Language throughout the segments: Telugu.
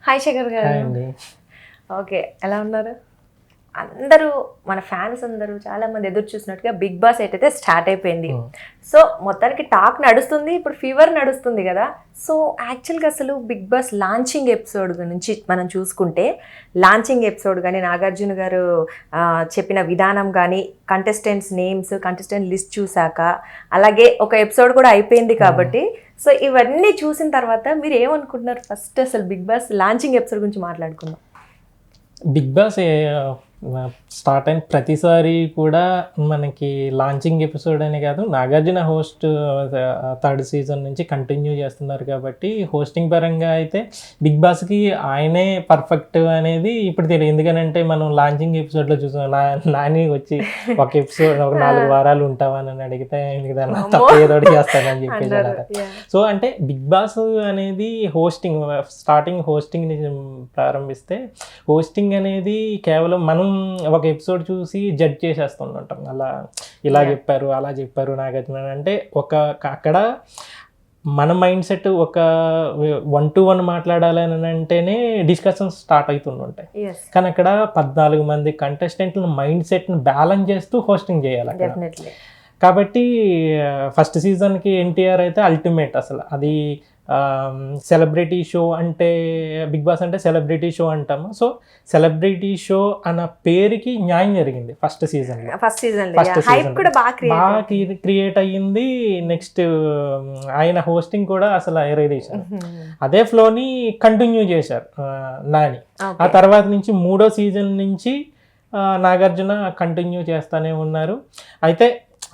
హాయ్ శేఖర్ గారు. హాయ్ అండి. ఓకే, ఎలా ఉన్నారు? అందరూ మన ఫ్యాన్స్ అందరూ చాలా మంది ఎదురు చూసినట్టుగా బిగ్ బాస్ అయితే స్టార్ట్ అయిపోయింది. సో మొత్తానికి టాక్ నడుస్తుంది, ఇప్పుడు ఫీవర్ నడుస్తుంది కదా. సో యాక్చువల్గా అసలు బిగ్ బాస్ లాంచింగ్ ఎపిసోడ్ నుంచి మనం చూసుకుంటే, లాంచింగ్ ఎపిసోడ్ కానీ నాగార్జున గారు చెప్పిన విధానం కానీ, కంటెస్టెంట్స్ నేమ్స్, కంటెస్టెంట్ లిస్ట్ చూసాక, అలాగే ఒక ఎపిసోడ్ కూడా అయిపోయింది కాబట్టి, సో ఇవన్నీ చూసిన తర్వాత మీరు ఏమనుకుంటున్నారు? ఫస్ట్ అసలు బిగ్ బాస్ లాంచింగ్ ఎపిసోడ్ గురించి మాట్లాడుకుందాం. బిగ్ బాస్ స్టార్ట్ అయిన ప్రతిసారి కూడా మనకి లాంచింగ్ ఎపిసోడ్ అనే కాదు, నాగార్జున హోస్ట్ థర్డ్ సీజన్ నుంచి కంటిన్యూ చేస్తున్నారు కాబట్టి హోస్టింగ్ పరంగా అయితే బిగ్ బాస్కి ఆయనే పర్ఫెక్ట్ అనేది ఇప్పుడు తెలియదు. ఎందుకనంటే మనం లాంచింగ్ ఎపిసోడ్లో చూసాం, నాని వచ్చి ఒక ఎపిసోడ్ ఒక 4 వారాలు ఉంటావని అడిగితే తప్ప ఏదో చేస్తానని చెప్పేసి. సో అంటే బిగ్ బాస్ అనేది హోస్టింగ్, స్టార్టింగ్ హోస్టింగ్ ప్రారంభిస్తే హోస్టింగ్ అనేది కేవలం మనం ఒక ఎపిసోడ్ చూసి జడ్జ్ చేసేస్తుంటాం, అలా ఇలా చెప్పారు అలా చెప్పారు నాగార్జున అంటే అక్కడ మన మైండ్ సెట్ ఒక 1-to-1 మాట్లాడాలి అని అంటేనే డిస్కషన్స్ స్టార్ట్ అవుతుంటాయి. కానీ అక్కడ 14 మంది కంటెస్టెంట్ల మైండ్ సెట్ని బ్యాలెన్స్ చేస్తూ హోస్టింగ్ చేయాలి. కాబట్టి ఫస్ట్ సీజన్కి ఎన్టీఆర్ అయితే అల్టిమేట్. అసలు అది సెలబ్రిటీ షో అంటే బిగ్ బాస్ అంటే సెలబ్రిటీ షో అంటాము. సో సెలబ్రిటీ షో అన్న పేరుకి న్యాయం జరిగింది ఫస్ట్ సీజన్ బాగా క్రియేట్ అయ్యింది. నెక్స్ట్ ఆయన హోస్టింగ్ కూడా అసలు ఎరేదేశారు, అదే ఫ్లోని కంటిన్యూ చేశారు నాని. ఆ తర్వాత నుంచి 3వ సీజన్ నుంచి నాగార్జున కంటిన్యూ చేస్తూనే ఉన్నారు. అయితే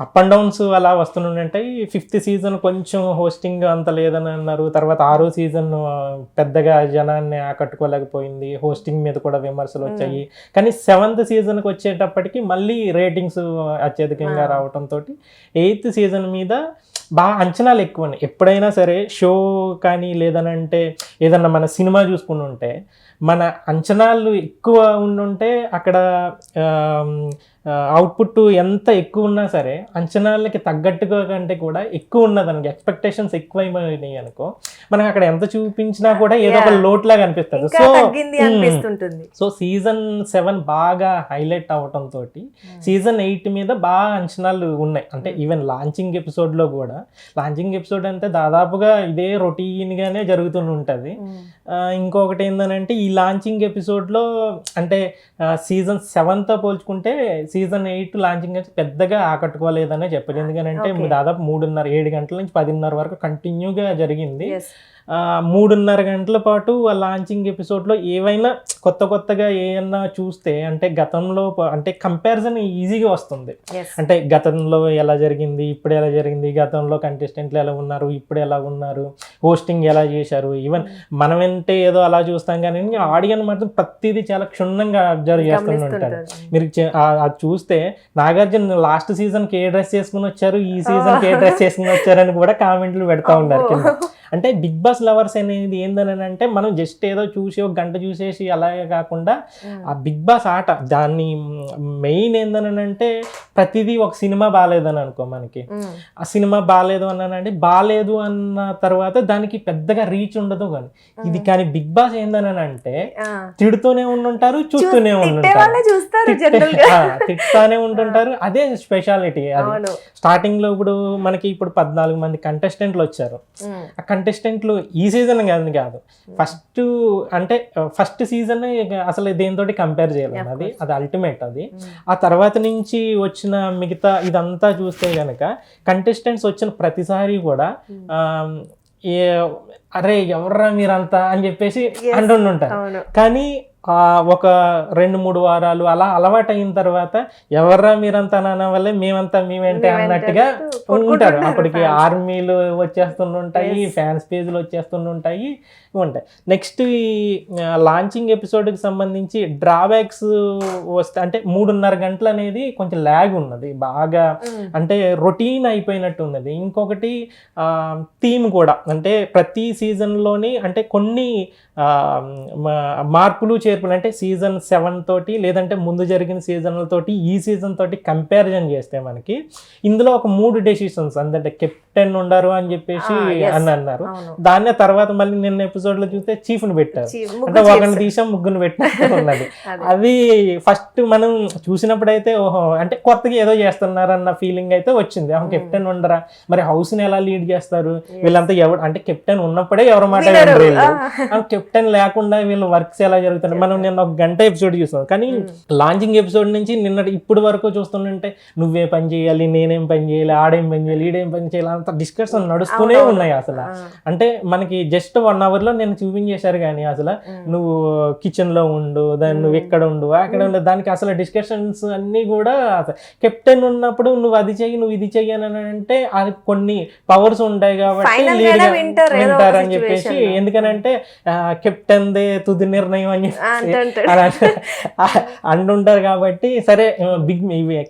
అప్ అండ్ డౌన్స్ అలా వస్తుంటాయి. 5th సీజన్ కొంచెం హోస్టింగ్ అంత లేదని అన్నారు. తర్వాత 6వ సీజన్ పెద్దగా జనాన్ని ఆకట్టుకోలేకపోయింది, హోస్టింగ్ మీద కూడా విమర్శలు వచ్చాయి. కానీ 7th సీజన్కి వచ్చేటప్పటికి మళ్ళీ రేటింగ్స్ అత్యధికంగా రావడంతో 8th సీజన్ మీద బాగా అంచనాలు ఎక్కువ ఉన్నాయి. ఎప్పుడైనా సరే షో కానీ లేదనంటే ఏదన్నా మన సినిమా చూసుకుని ఉంటే మన అంచనాలు ఎక్కువ ఉండుంటే అక్కడ అవుట్పుట్ ఎంత ఎక్కువ ఉన్నా సరే అంచనాలకి తగ్గట్టుగా కంటే కూడా ఎక్కువ ఉన్నదనుకో, ఎక్స్పెక్టేషన్స్ ఎక్కువ అయిపోయినాయి అనుకో, మనకు అక్కడ ఎంత చూపించినా కూడా ఏదో ఒక లోట్లాగా అనిపిస్తుంది. సో సీజన్ 7 బాగా హైలైట్ అవటంతో సీజన్ 8 మీద బాగా అంచనాలు ఉన్నాయి. అంటే ఈవెన్ లాంచింగ్ ఎపిసోడ్లో కూడా, లాంచింగ్ ఎపిసోడ్ అంటే దాదాపుగా ఇదే రొటీన్గానే జరుగుతుంటుంది. ఇంకొకటి ఏంటంటే ఈ లాంచింగ్ ఎపిసోడ్లో అంటే సీజన్ 7తో పోల్చుకుంటే సీజన్ 8 లాంచింగ్ పెద్దగా ఆకట్టుకోలేదనే చెప్పాలి. ఎందుకంటే దాదాపు 3:30 7 గంటల నుంచి 10:30 వరకు కంటిన్యూగా జరిగింది. 3:30 గంటల పాటు ఆ లాంచింగ్ ఎపిసోడ్లో ఏవైనా కొత్తగా ఏమన్నా చూస్తే అంటే గతంలో అంటే కంపారిజన్ ఈజీగా వస్తుంది. అంటే గతంలో ఎలా జరిగింది, ఇప్పుడు ఎలా జరిగింది, గతంలో కంటెస్టెంట్లు ఎలా ఉన్నారు, ఇప్పుడు ఎలా ఉన్నారు, హోస్టింగ్ ఎలా చేశారు. ఈవెన్ మనం అంటే ఏదో అలా చూస్తాం కానీ ఆడియన్స్ మాత్రం ప్రతిదీ చాలా క్షుణ్ణంగా అబ్జర్వ్ చేస్తుంటారు. మీరు అది చూస్తే నాగార్జున లాస్ట్ సీజన్కి ఏ డ్రెస్ చేసుకుని వచ్చారు, ఈ సీజన్కి ఏ డ్రెస్ చేసుకుని వచ్చారని కూడా కామెంట్లు పెడతా ఉన్నారు కింద. అంటే బిగ్ బాస్ లవర్స్ అనేది ఏందని అంటే మనం జస్ట్ ఏదో చూసి ఒక గంట చూసేసి అలాగే కాకుండా ఆ బిగ్ బాస్ ఆట దాన్ని మెయిన్ ఏందని అంటే ప్రతిదీ ఒక సినిమా బాగాలేదని అనుకో, మనకి ఆ సినిమా బాగాలేదు అన్నానంటే బాగాలేదు అన్న తర్వాత దానికి పెద్దగా రీచ్ ఉండదు. కానీ ఇది కానీ బిగ్ బాస్ ఏందని అంటే తిడుతూనే ఉంటుంటారు, చూస్తూనే ఉంటుంటారు, తిట్టుతానే ఉంటుంటారు. అదే స్పెషాలిటీ. అది స్టార్టింగ్ లో ఇప్పుడు 14 మంది కంటెస్టెంట్లు వచ్చారు. ఆ కంటెస్టెంట్లు ఈ సీజన్ కాదు ఫస్ట్ సీజన్ అసలు దేంతో కంపేర్ చేయలేము. అది అల్టిమేట్. అది ఆ తర్వాత నుంచి వచ్చిన మిగతా ఇదంతా చూస్తే కనుక కంటెస్టెంట్స్ వచ్చిన ప్రతిసారి కూడా అరే ఎవర్రా మీరంతా అని చెప్పేసి అంటుంటారు. కానీ ఒక 2-3 వారాలు అలా అలవాటు అయిన తర్వాత ఎవర్రా మీరంతా అన్న వల్లే మేమేంటే అన్నట్టుగా ఉంటారు. అప్పటికి ఆర్మీలు వచ్చేస్తుంటాయి, ఫ్యాన్స్ పేజ్లు వచ్చేస్తుంటాయి. నెక్స్ట్ ఈ లాంచింగ్ ఎపిసోడ్కి సంబంధించి డ్రాబ్యాక్స్ వస్తే అంటే 3:30 గంటలు అనేది కొంచెం ల్యాగ్ ఉన్నది బాగా, అంటే రొటీన్ అయిపోయినట్టు ఉన్నది. ఇంకొకటి థీమ్ కూడా, అంటే ప్రతి సీజన్లోని అంటే కొన్ని మార్పులు చేర్పులు అంటే సీజన్ 7 తోటి లేదంటే ముందు జరిగిన సీజన్లతోటి ఈ సీజన్ తోటి కంపారిజన్ చేస్తే మనకి ఇందులో ఒక 3 డెసిషన్స్ అంటే కెప్టెన్ ఉండరు అని చెప్పేసి అని అన్నారు. దాన్నే తర్వాత మళ్ళీ నిన్న ఎపిసోడ్ లో చూస్తే చీఫ్ ని పెట్టారు, అంటే ఒకరిని తీసాం ముగ్గురు పెట్టినట్టు ఉన్నది. అది ఫస్ట్ మనం చూసినప్పుడైతే ఓహో అంటే కొత్తగా ఏదో చేస్తున్నారన్న ఫీలింగ్ అయితే వచ్చింది. కెప్టెన్ ఉండరా, మరి హౌస్ ని ఎలా లీడ్ చేస్తారు వీళ్ళంతా, ఎవరు అంటే కెప్టెన్ ఉన్నప్పుడే ఎవరు మాట కెప్టెన్ లేకుండా వీళ్ళు వర్క్స్ ఎలా జరుగుతున్నాయి. మనం నిన్న ఒక గంట ఎపిసోడ్ చూస్తాం, కానీ లాంచింగ్ ఎపిసోడ్ నుంచి నిన్న ఇప్పుడు వరకు చూస్తుంటే నువ్వే పని చేయాలి, నేనేం పని చేయాలి, ఆడేం పని చేయాలి, ఈడేం పని చేయాలి, అంత డిస్కషన్ నడుస్తూనే ఉన్నాయి. అసలు అంటే మనకి జస్ట్ 1 hour లో నేను చూపించేశారు, కానీ అసలు నువ్వు కిచెన్ లో ఉండు, దాన్ని నువ్వు ఎక్కడ ఉండు అక్కడ ఉండు, దానికి అసలు డిస్కషన్స్ అన్ని కూడా కెప్టెన్ ఉన్నప్పుడు నువ్వు అది చెయ్యి నువ్వు ఇది చెయ్యి అని అంటే అది కొన్ని పవర్స్ ఉంటాయి కాబట్టి వింటారు అని చెప్పేసి. ఎందుకనంటే కెప్టెన్ దే తుది నిర్ణయం అని చెప్పి అంటుంటారు కాబట్టి సరే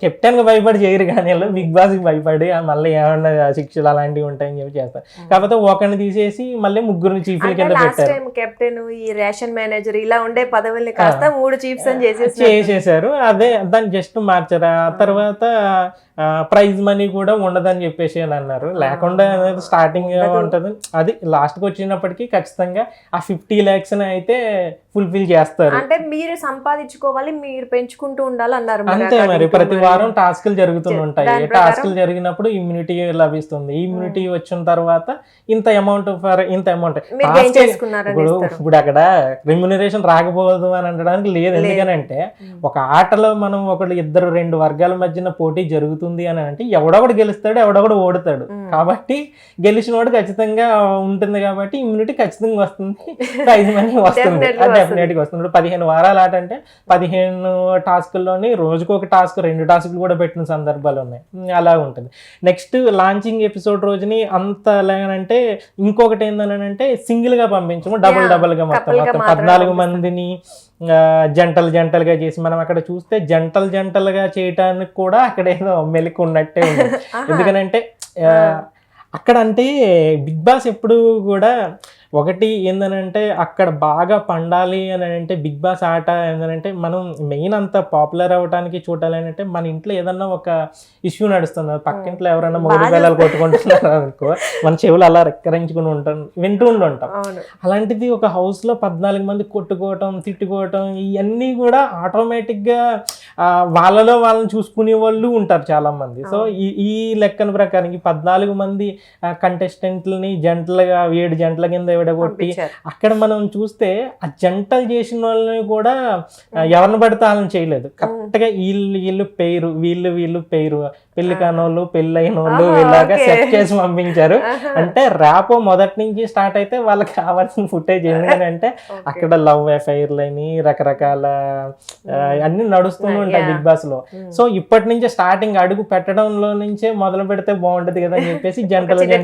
కెప్టెన్ గా భయపడి చేయరు, కానీ బిగ్ బాస్ కి భయపడి మళ్ళీ ఏమన్నా శిక్షలు అలాంటివి ఉంటాయని చెప్పి చేస్తారు. కాకపోతే ఒకరిని తీసేసి మళ్ళీ ముగ్గురు చీఫ్ల కింద పెట్టారు. కెప్టెన్ ఈ రేషన్ మేనేజర్ ఇలా ఉండే పదవుల్ని కాస్త 3 చీఫ్స్ అని చేసేసారు. అదే దాన్ని జస్ట్ మార్చారు. ఆ తర్వాత ప్రైజ్ మనీ కూడా ఉండదని చెప్పేసి అని అన్నారు. లేకుండా స్టార్టింగ్ ఉంటది, అది లాస్ట్ కి వచ్చినప్పటికీ ఖచ్చితంగా ఆ 50 lakhs అయితే ఫుల్ఫిల్ చేస్తారు. అంటే మీరు సంపాదించుకోవాలి, మీరు పెంచుకుంటూ ఉండాలి అన్నారు. అంతే మరి, ప్రతి వారం టాస్క్లు జరుగుతుంటాయి. టాస్క్లు జరిగినప్పుడు ఇమ్యూనిటీ లభిస్తుంది. ఇమ్యూనిటీ వచ్చిన తర్వాత ఇంత అమౌంట్ ఇప్పుడు అక్కడ రెమ్యునరేషన్ రాకపోదు అని అనడానికి లేదు. ఎందుకనంటే ఒక ఆటలో మనం ఒకటి 2 వర్గాల మధ్యన పోటీ జరుగుతుంది అని అంటే ఎవడొకడు గెలుస్తాడు, ఎవడొకడు ఓడుతాడు. కాబట్టి గెలిచినోడు ఖచ్చితంగా ఉంటుంది, కాబట్టి ఇమ్యూనిటీ ఖచ్చితంగా వస్తుంది, ప్రైజ్ మనీ వస్తుంది, డెఫినెట్ గా వస్తుంది. 15 వారాల ఆట అంటే 15 టాస్కుల్లోని రోజుకు ఒక టాస్క్ 2 టాస్కులు కూడా పెట్టిన సందర్భాలు ఉన్నాయి. అలా ఉంటుంది. నెక్స్ట్ లాంచింగ్ ఎపిసోడ్ రోజుని అంత ఎలాగనంటే ఇంకొకటి ఏంటనంటే సింగిల్ గా పంపించము, డబుల్ గా మొత్తం 14 మందిని జంటలుగా చేసి మనం అక్కడ చూస్తే జంటలుగా చేయటానికి కూడా అక్కడ ఏదో మెలికి ఉన్నట్టే ఉంది. ఎందుకనంటే అక్కడ అంటే బిగ్ బాస్ ఎప్పుడు కూడా ఒకటి ఏందనంటే అక్కడ బాగా పండాలి అని అంటే బిగ్ బాస్ ఆట ఏంటంటే మనం మెయిన్ అంత పాపులర్ అవ్వడానికి చూడాలి అంటే మన ఇంట్లో ఏదన్నా ఒక ఇష్యూ నడుస్తుంది, పక్కింట్లో ఎవరైనా మొగుడు పిల్లలు కొట్టుకుంటున్నారు అనుకో మన చెవులు అలా రెక్కరించుకుని వింటూ ఉంటాం. అలాంటిది ఒక హౌస్ లో 14 మంది కొట్టుకోవటం తిట్టుకోవటం ఇవన్నీ కూడా ఆటోమేటిక్ గా వాళ్ళలో వాళ్ళని చూసుకునే వాళ్ళు ఉంటారు చాలా మంది. సో ఈ లెక్కన ప్రకారం ఈ 14 మంది కంటెస్టెంట్లని జంటలుగా 7 జంటల కింద విడగొట్టి అక్కడ మనం చూస్తే ఆ జంటలు చేసిన వాళ్ళని కూడా ఎవరిని పడితే వాళ్ళని చేయలేదు. కరెక్ట్ గా వీళ్ళు పేరు వీళ్ళు పేరు పెళ్లి కానోళ్ళు పెళ్ళైన వాళ్ళు ఇలాగా సెట్ చేసి పంపించారు. అంటే ర్యాపో మొదటి నుంచి స్టార్ట్ అయితే వాళ్ళకి కావాల్సిన ఫుటేజ్ ఎందుకంటే అక్కడ లవ్ అఫైర్లని రకరకాల అన్ని నడుస్తూనే ఉంటాయి బిగ్ బాస్ లో. సో ఇప్పటి నుంచే స్టార్టింగ్ అడుగు పెట్టడంలో నుంచే మొదలు పెడితే బాగుంటది కదా అని చెప్పేసి జంటలుగా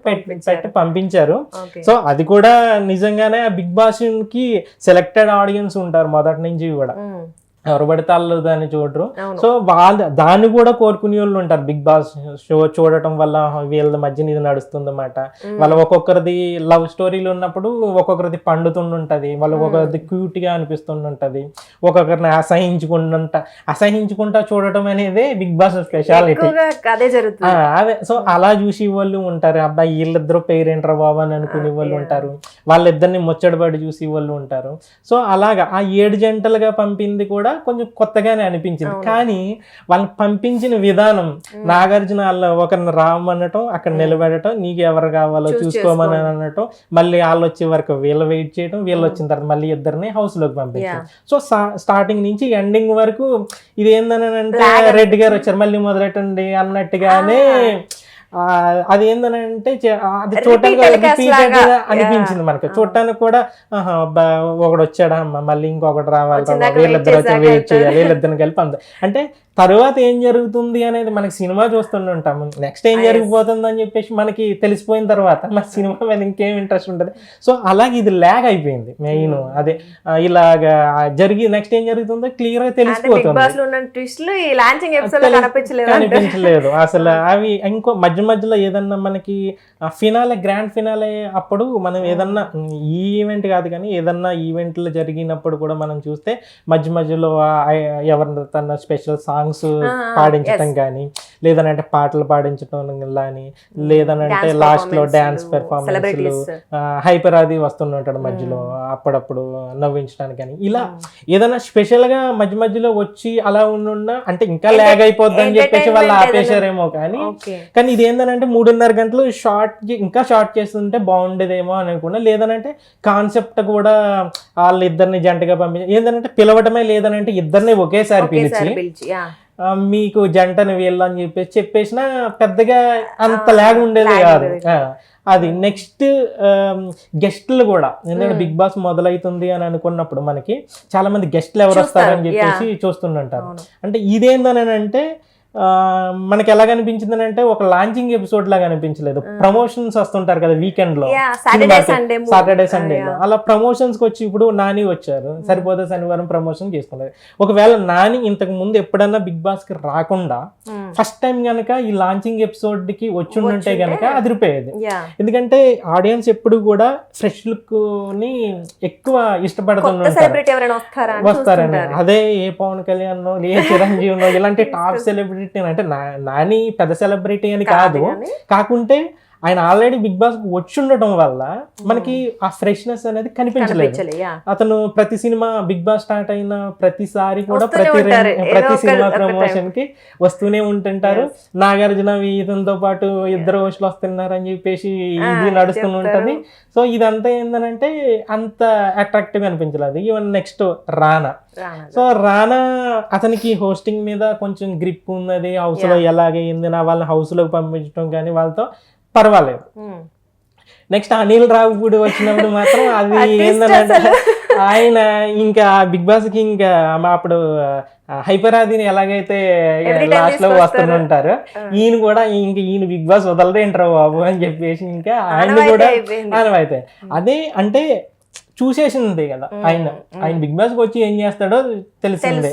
పెట్టి పంపించారు. సో అది కూడా నిజంగానే బిగ్ బాస్ కి సెలెక్టెడ్ ఆడియన్స్ ఉంటారు మొదటి నుంచి కూడా, ఎవరు పడితే వాళ్ళు దాన్ని చూడరు. సో దాన్ని కూడా కోరుకునే వాళ్ళు ఉంటారు. బిగ్ బాస్ షో చూడటం వల్ల వీళ్ళ మధ్యన ఇది నడుస్తుంది అన్నమాట. వాళ్ళ ఒక్కొక్కరిది లవ్ స్టోరీలు ఉన్నప్పుడు ఒక్కొక్కరిది పండుతుండుంటది, వాళ్ళు ఒక్కొక్కరిది క్యూట్ గా అనిపిస్తుంటది, ఒక్కొక్కరిని అసహించుకుంటా చూడటం అనేది బిగ్ బాస్ స్పెషాలిటీ. అదే సో అలా చూసి వాళ్ళు ఉంటారు. అబ్బాయి వీళ్ళిద్దరు పేరేంట్రా బాబు అని అనుకునే వాళ్ళు ఉంటారు, వాళ్ళిద్దరిని ముచ్చటపడి చూసి వాళ్ళు ఉంటారు. సో అలాగా ఆ 7 జంటలుగా పంపింది కూడా కొంచెం కొత్తగానే అనిపించింది. కానీ వాళ్ళు పంపించిన విధానం నాగార్జున వాళ్ళ ఒకరిని రామనటం, అక్కడ నిలబెట్టడం, నీకు ఎవరు కావాలో చూసుకోమని అనటం, మళ్ళీ వాళ్ళు వచ్చే వరకు వీళ్ళు వెయిట్ చేయడం, వీళ్ళు వచ్చిన తర్వాత మళ్ళీ ఇద్దరిని హౌస్ లోకి పంపించారు. సో స్టార్టింగ్ నుంచి ఎండింగ్ వరకు ఇది ఏందని అంటే రెడ్డి గారు వచ్చారు మళ్ళీ మొదలెట్టండి అన్నట్టుగానే అది ఏందనంటే అది చూడటానికి రిపీటెడ్ గా అనిపించింది మనకి. చూడటానికి కూడా ఒకడు వచ్చాడా అమ్మ మళ్ళీ ఇంకొకటి రావాలి, వీళ్ళిద్దరు వచ్చి వెయిట్ చేయాలి, వీళ్ళిద్దరిని కలిపి అంటే తరువాత ఏం జరుగుతుంది అనేది మనకి సినిమా చూస్తుంటాము, నెక్స్ట్ ఏం జరిగిపోతుంది అని చెప్పేసి మనకి తెలిసిపోయిన తర్వాత మన సినిమా మీద ఇంకేం ఇంట్రెస్ట్ ఉంటుంది. సో అలాగే ఇది ల్యాగ్ అయిపోయింది మెయిన్. అదే ఇలాగా జరిగి నెక్స్ట్ ఏం జరుగుతుందో క్లియర్ గా తెలిసిపోతుంది. కనిపించలేదు అసలు. అవి ఇంకో మధ్య మధ్యలో ఏదన్నా మనకి ఫినాలే, గ్రాండ్ ఫినాలే అప్పుడు మనం ఏదన్నా ఈ ఈవెంట్ కాదు కానీ ఏదన్నా ఈవెంట్లు జరిగినప్పుడు కూడా మనం చూస్తే మధ్యలో ఎవరి తన స్పెషల్ సాంగ్స్ పాడించడం కానీ, లేదనంటే పాటలు పాడించడం కానీ, లేదనంటే లాస్ట్ లో డాన్స్ పెర్ఫార్మెన్స్లు, హైపర్ అది వస్తుంటాడు మధ్యలో అప్పుడప్పుడు నవ్వించడానికి కానీ, ఇలా ఏదైనా స్పెషల్ గా మధ్యలో వచ్చి అలా ఉన్న అంటే ఇంకా ల్యాగ్ అయిపోద్ది అని చెప్పేసి వాళ్ళు ఆపేశారేమో కానీ ఇది ఏంటంటే 3.5 గంటలు ఇంకా షార్ట్ చేస్తుంటే బాగుండేదేమో అని అనుకున్నా. లేదనంటే కాన్సెప్ట్ కూడా వాళ్ళిద్దరిని జంటగా ఏంటంటే పిలవటమే, లేదనంటే ఇద్దరిని ఒకేసారి పిలిచి మీకు జంటని వీళ్ళు అని చెప్పేసిన పెద్దగా అంత ల్యాగ్ ఉండేది కాదు. అది నెక్స్ట్ గెస్ట్లు కూడా, ఎందుకంటే బిగ్ బాస్ మొదలవుతుంది అని అనుకున్నప్పుడు మనకి చాలా మంది గెస్ట్లు ఎవరు వస్తారని చెప్పేసి చూస్తుంటారు. అంటే ఇదేందని అంటే మనకి ఎలా కనిపించింది అంటే ఒక లాంచింగ్ ఎపిసోడ్ లాగా అనిపించలేదు. ప్రమోషన్స్ వస్తుంటారు కదా వీకెండ్ లో, సాటర్డే సండేలో, అలా ప్రమోషన్స్ కి వచ్చి ఇప్పుడు నాని వచ్చారు, సరిపోతే శనివారం ప్రమోషన్ చేసుకున్నారు. ఒకవేళ నాని ఇంతకు ముందు ఎప్పుడన్నా బిగ్ బాస్ కి రాకుండా ఫస్ట్ టైం గనక ఈ లాంచింగ్ ఎపిసోడ్ కి వచ్చి గనక అదిరిపోయేది. ఎందుకంటే ఆడియన్స్ ఎప్పుడు కూడా ఫ్రెష్ లుక్ ని ఎక్కువ ఇష్టపడుతుంటారు, వస్తారని. అదే ఏ పవన్ కళ్యాణ్ ఏ చిరంజీవి ఇలాంటి టాప్ సెలబ్రిటీ అంటే నాని పెద్ద సెలబ్రిటీ అని కాదు, కాకుంటే ఆయన ఆల్రెడీ బిగ్ బాస్ వచ్చి ఉండటం వల్ల మనకి ఆ ఫ్రెష్నెస్ అనేది కనిపించలేదు. అతను ప్రతి సినిమా బిగ్ బాస్ స్టార్ట్ అయిన ప్రతిసారి కూడా ప్రతి సినిమా ప్రమోషన్ కి వస్తూనే ఉంటుంటారు. నాగార్జున ఇతనితో పాటు ఇద్దరు హోస్టులు వస్తున్నారు అని చెప్పేసి ఇది నడుస్తూ ఉంటది. సో ఇదంతా ఏంటంటే అంత అట్రాక్టివ్ అనిపించలేదు. ఈవెన్ నెక్స్ట్ రానా, సో రానా అతనికి హోస్టింగ్ మీద కొంచెం గ్రిప్ ఉన్నది, హౌస్ లో ఎలాగైంది నా వాళ్ళని హౌస్ లోకి పంపించడం కానీ వాళ్ళతో పర్వాలేదు. నెక్స్ట్ అనిల్ రావిపూడి వచ్చినప్పుడు మాత్రం అది ఏంటంటే ఆయన ఇంకా బిగ్ బాస్ కి ఇంకా అప్పుడు హైపరాదిని ఎలాగైతే లాస్ట్ లో వస్తుంటారు, ఈయన కూడా ఈయన బిగ్ బాస్ వదలదేంటారు బాబు అని చెప్పేసి ఇంకా ఆయన కూడా అయితే అదే అంటే చూసేసింది కదా. ఆయన బిగ్ బాస్ కి వచ్చి ఏం చేస్తాడో తెలిసిందే.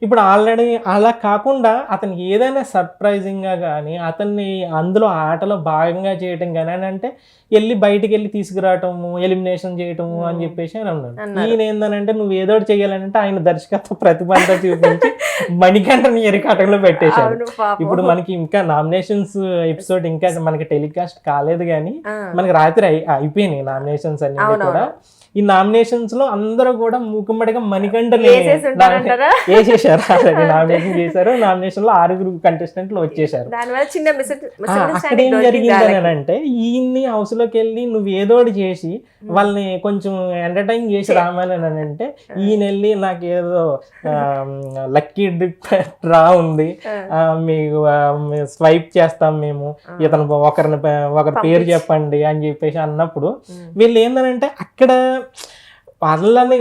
ఇప్పుడు ఆల్రెడీ అలా కాకుండా అతనికి ఏదైనా సర్ప్రైజింగ్ గా కానీ అతన్ని అందులో ఆటలో భాగంగా చేయటం కానీ అని అంటే బయటికి వెళ్ళి తీసుకురావటము, ఎలిమినేషన్ చేయటము అని చెప్పేసి అని అన్నాడు. ఈయన ఏందనంటే నువ్వు ఏదో చేయాలంటే ఆయన దర్శకత్వ ప్రతిభ అంతా చూపించి మణికంఠని ఎరికాటంలో పెట్టేశాడు. ఇప్పుడు మనకి ఇంకా నామినేషన్స్ ఎపిసోడ్ ఇంకా మనకి టెలికాస్ట్ కాలేదు కానీ మనకి రాత్రి అయిపోయినాయి నామినేషన్స్ అన్ని కూడా. ఈ నామినేషన్స్ లో అందరూ కూడా మూకుమ్మడిగా మణికంఠని వేసేసారు, నామినేషన్ చేశారు. నామినేషన్ లో 6 కంటెస్టెంట్లు వచ్చేసారు. అక్కడ ఏం జరిగిందని అంటే ఈయన్ని హౌస్ లోకి వెళ్ళి నువ్వు ఏదోటి చేసి వాళ్ళని కొంచెం ఎంటర్టైన్ చేసి రామని అంటే ఈయన వెళ్ళి నాకు ఏదో లక్కీ డ్రా ఉంది, మీకు స్వైప్ చేస్తాం మేము, ఇతను ఒకరి పేరు చెప్పండి అని చెప్పేసి అన్నప్పుడు వీళ్ళు ఏంటంటే అక్కడ వాళ్ళని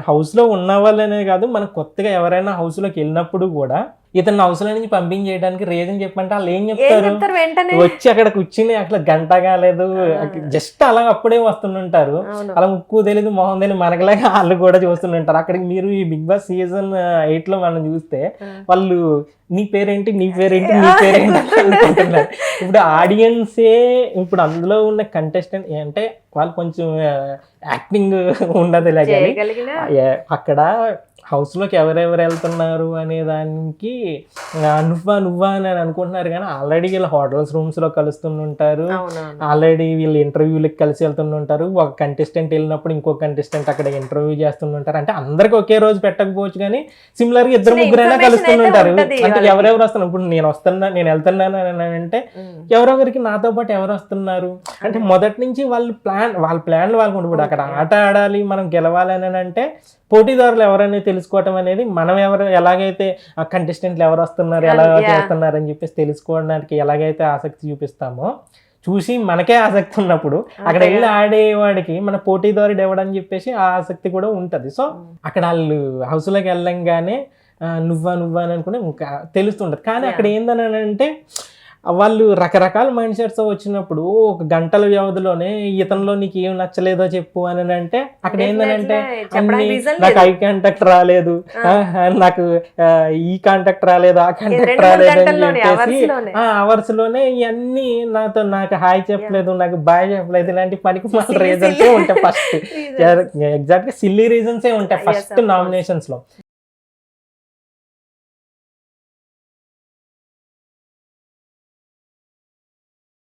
హౌస్ లో ఉన్న వాళ్ళనే కాదు, మనకు కొత్తగా ఎవరైనా హౌస్ లోకి వెళ్ళినప్పుడు కూడా ఇతను హౌస్ లో నుంచి పంపించేయడానికి రీజన్ చెప్పంటే వాళ్ళు ఏం చెప్తారు, వచ్చి అక్కడ కూర్చుని అక్కడ గంట కాలేదు జస్ట్ అలా అప్పుడే వస్తుంటారు, అలా ముక్కు తెలియదు మొహం తెలియదు మనకులాగా వాళ్ళు కూడా చూస్తుంటారు. అక్కడికి మీరు ఈ బిగ్ బాస్ సీజన్ 8 లో మనం చూస్తే వాళ్ళు నీ పేరేంటి అనుకుంటున్నారు. ఇప్పుడు ఆడియన్సే ఇప్పుడు అందులో ఉన్న కంటెస్టెంట్ అంటే వాళ్ళు కొంచెం యాక్టింగ్ ఉండదు కానీ అక్కడ హౌస్ లోకి ఎవరెవరు వెళ్తున్నారు అనే దానికి నువ్వా అని అనుకుంటున్నారు కానీ ఆల్రెడీ వీళ్ళు హోటల్స్ రూమ్స్ లో కలుస్తుంటారు, ఆల్రెడీ వీళ్ళు ఇంటర్వ్యూలకి కలిసి వెళ్తుంటారు. ఒక కంటెస్టెంట్ వెళ్ళినప్పుడు ఇంకో కంటెస్టెంట్ అక్కడ ఇంటర్వ్యూ చేస్తుంటారు. అంటే అందరికి ఒకే రోజు పెట్టకపోవచ్చు కానీ సిమిలర్ గా 2-3 కలుస్తుంటారు. అంటే ఎవరెవరు వస్తున్నారు, ఇప్పుడు నేను వెళ్తున్నాను అని అంటే ఎవరెవరికి నాతో పాటు ఎవరు వస్తున్నారు అంటే మొదటి నుంచి వాళ్ళ ప్లాన్ వాళ్ళకు ఉంటుంది. అక్కడ ఆట ఆడాలి, మనం గెలవాలి అని అంటే పోటీదారులు ఎవరైనా తెలుసుకోవటం అనేది మనం ఎలాగైతే కంటెస్టెంట్లు ఎవరు వస్తున్నారు ఎలా చేస్తున్నారు అని చెప్పేసి తెలుసుకోవడానికి ఎలాగైతే ఆసక్తి చూపిస్తామో, చూసి మనకే ఆసక్తి ఉన్నప్పుడు అక్కడ వెళ్ళి ఆడేవాడికి మన పోటీదారుడు ఎవడని చెప్పేసి ఆ ఆసక్తి కూడా ఉంటది. సో అక్కడ వాళ్ళు హౌస్లోకి వెళ్ళంగానే నువ్వా అని అనుకుని ఇంకా తెలుస్తుంటది. కానీ అక్కడ ఏందని అంటే వాళ్ళు రకరకాల మైండ్ సెట్స్ వచ్చినప్పుడు ఒక గంటల వ్యవధిలోనే ఇతనిలో నీకు ఏం నచ్చలేదో చెప్పు అని అంటే అక్కడ ఏంటంటే అన్ని నాకు ఐ కాంటాక్ట్ రాలేదు, నాకు ఈ కాంటాక్ట్ రాలేదు, ఆ కాంటాక్ట్ రాలేదు అని చెప్పేసి అవర్స్ లోనే ఇవన్నీ నాకు హాయ్ చెప్పలేదు, నాకు బాయ్ చెప్పలేదు, ఇలాంటి పనికి మాల రీజన్స్ ఉంటాయి ఫస్ట్. ఎగ్జాక్ట్ గా సిల్లీ రీజన్సే ఉంటాయి ఫస్ట్ నామినేషన్స్ లో.